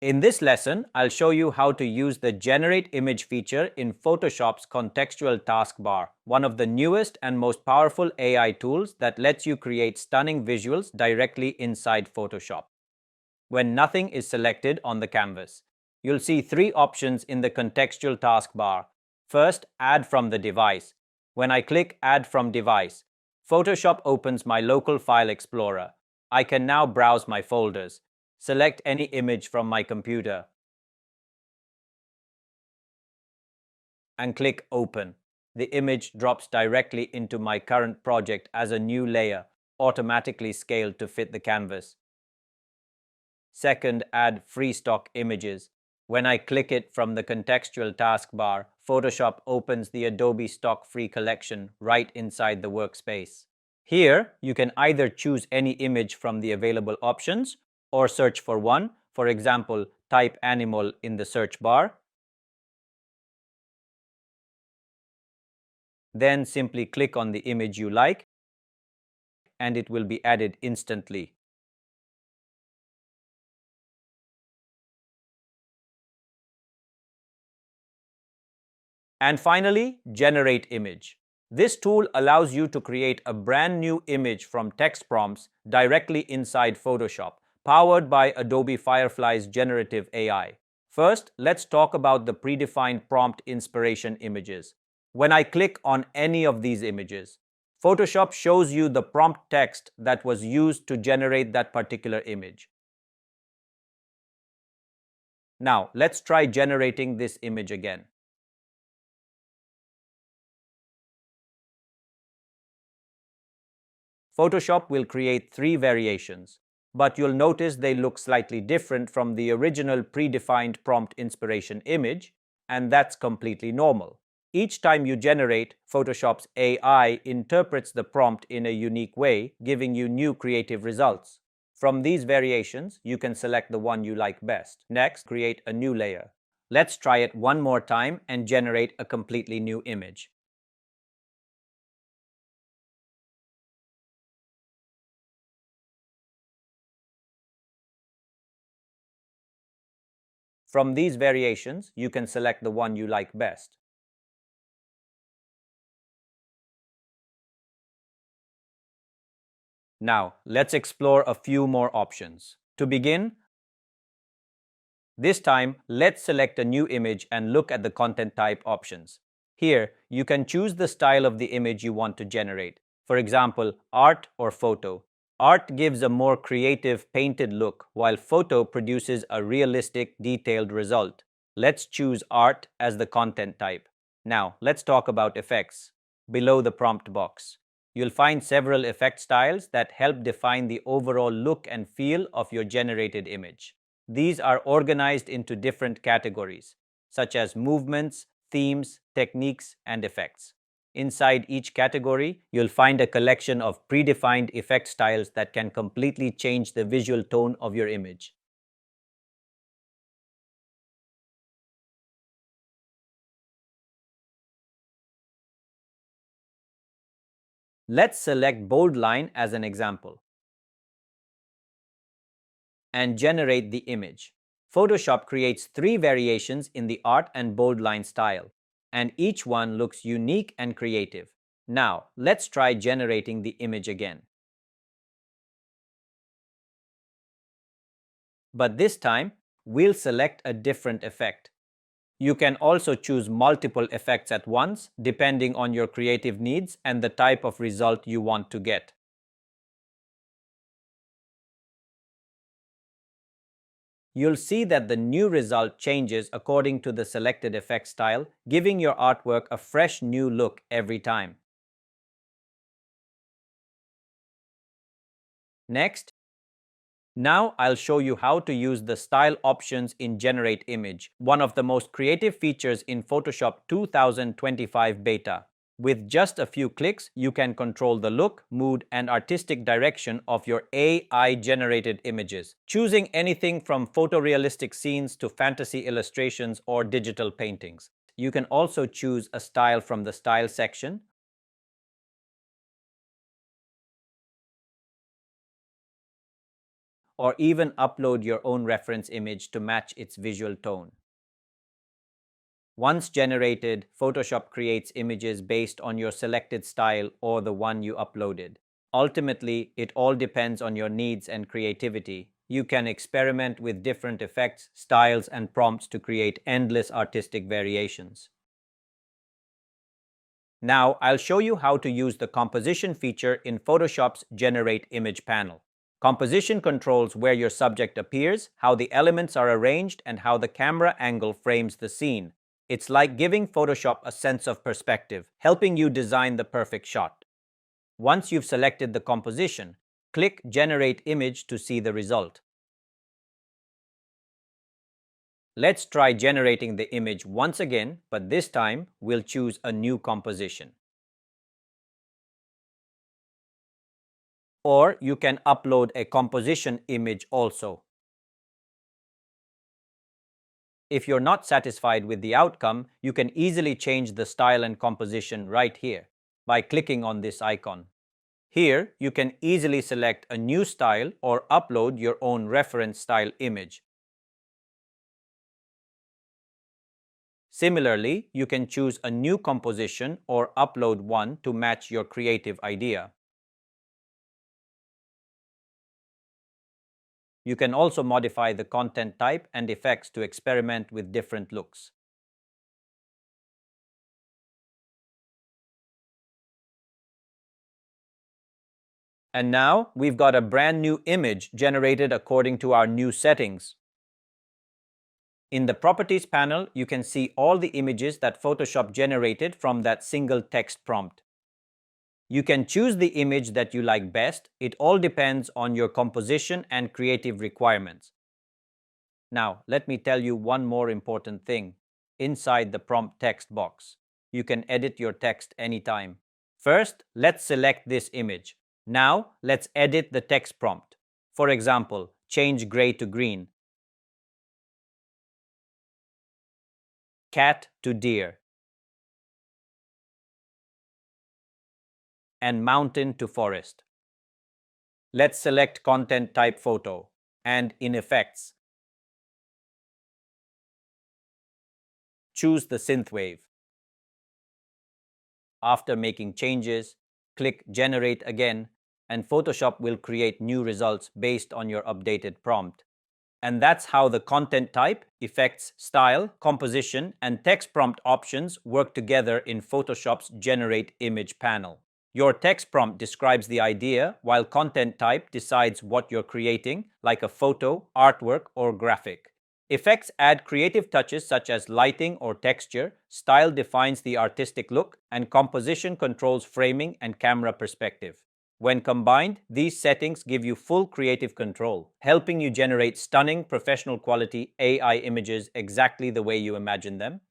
In this lesson, I'll show you how to use the Generate Image feature in Photoshop's contextual taskbar, one of the newest and most powerful AI tools that lets you create stunning visuals directly inside Photoshop. When nothing is selected on the canvas, you'll see three options in the contextual taskbar. First, Add from the device. When I click Add from device, Photoshop opens my local file explorer. I can now browse my folders. Select any image from my computer and click Open. The image drops directly into my current project as a new layer, automatically scaled to fit the canvas. Second, add free stock images. When I click it from the contextual taskbar, Photoshop opens the Adobe Stock Free collection right inside the workspace. Here, you can either choose any image from the available options or search for one. For example, type animal in the search bar. Then simply click on the image you like, and it will be added instantly. And finally, Generate Image. This tool allows you to create a brand new image from text prompts directly inside Photoshop, powered by Adobe Firefly's generative AI. First, let's talk about the predefined prompt inspiration images. When I click on any of these images, Photoshop shows you the prompt text that was used to generate that particular image. Now, let's try generating this image again. Photoshop will create three variations, but you'll notice they look slightly different from the original predefined prompt inspiration image, and that's completely normal. Each time you generate, Photoshop's AI interprets the prompt in a unique way, giving you new creative results. From these variations, you can select the one you like best. Next, create a new layer. Let's try it one more time and generate a completely new image. From these variations, you can select the one you like best. Now, let's explore a few more options. To begin, this time, let's select a new image and look at the content type options. Here, you can choose the style of the image you want to generate. For example, art or photo. Art gives a more creative, painted look, while photo produces a realistic, detailed result. Let's choose art as the content type. Now, let's talk about effects. Below the prompt box, you'll find several effect styles that help define the overall look and feel of your generated image. These are organized into different categories, such as movements, themes, techniques, and effects. Inside each category, you'll find a collection of predefined effect styles that can completely change the visual tone of your image. Let's select bold line as an example and generate the image. Photoshop creates three variations in the art and bold line style, and each one looks unique and creative. Now, let's try generating the image again. But this time, we'll select a different effect. You can also choose multiple effects at once, depending on your creative needs and the type of result you want to get. You'll see that the new result changes according to the selected effect style, giving your artwork a fresh new look every time. Next, now I'll show you how to use the style options in Generate Image, one of the most creative features in Photoshop 2025 beta. With just a few clicks, you can control the look, mood, and artistic direction of your AI-generated images, choosing anything from photorealistic scenes to fantasy illustrations or digital paintings. You can also choose a style from the Style section, or even upload your own reference image to match its visual tone. Once generated, Photoshop creates images based on your selected style or the one you uploaded. Ultimately, it all depends on your needs and creativity. You can experiment with different effects, styles, and prompts to create endless artistic variations. Now, I'll show you how to use the composition feature in Photoshop's Generate Image panel. Composition controls where your subject appears, how the elements are arranged, and how the camera angle frames the scene. It's like giving Photoshop a sense of perspective, helping you design the perfect shot. Once you've selected the composition, click Generate Image to see the result. Let's try generating the image once again, but this time we'll choose a new composition. Or you can upload a composition image also. If you're not satisfied with the outcome, you can easily change the style and composition right here by clicking on this icon. Here, you can easily select a new style or upload your own reference style image. Similarly, you can choose a new composition or upload one to match your creative idea. You can also modify the content type and effects to experiment with different looks. And now we've got a brand new image generated according to our new settings. In the Properties panel, you can see all the images that Photoshop generated from that single text prompt. You can choose the image that you like best. It all depends on your composition and creative requirements. Now, let me tell you one more important thing. Inside the prompt text box, you can edit your text anytime. First, let's select this image. Now, let's edit the text prompt. For example, change gray to green, cat to deer, and mountain to forest. Let's select content type photo, and in effects, choose the synthwave. After making changes, click Generate again, and Photoshop will create new results based on your updated prompt. And that's how the content type, effects, style, composition, and text prompt options work together in Photoshop's Generate Image panel. Your text prompt describes the idea, while content type decides what you're creating, like a photo, artwork, or graphic. Effects add creative touches such as lighting or texture, style defines the artistic look, and composition controls framing and camera perspective. When combined, these settings give you full creative control, helping you generate stunning, professional quality AI images exactly the way you imagine them.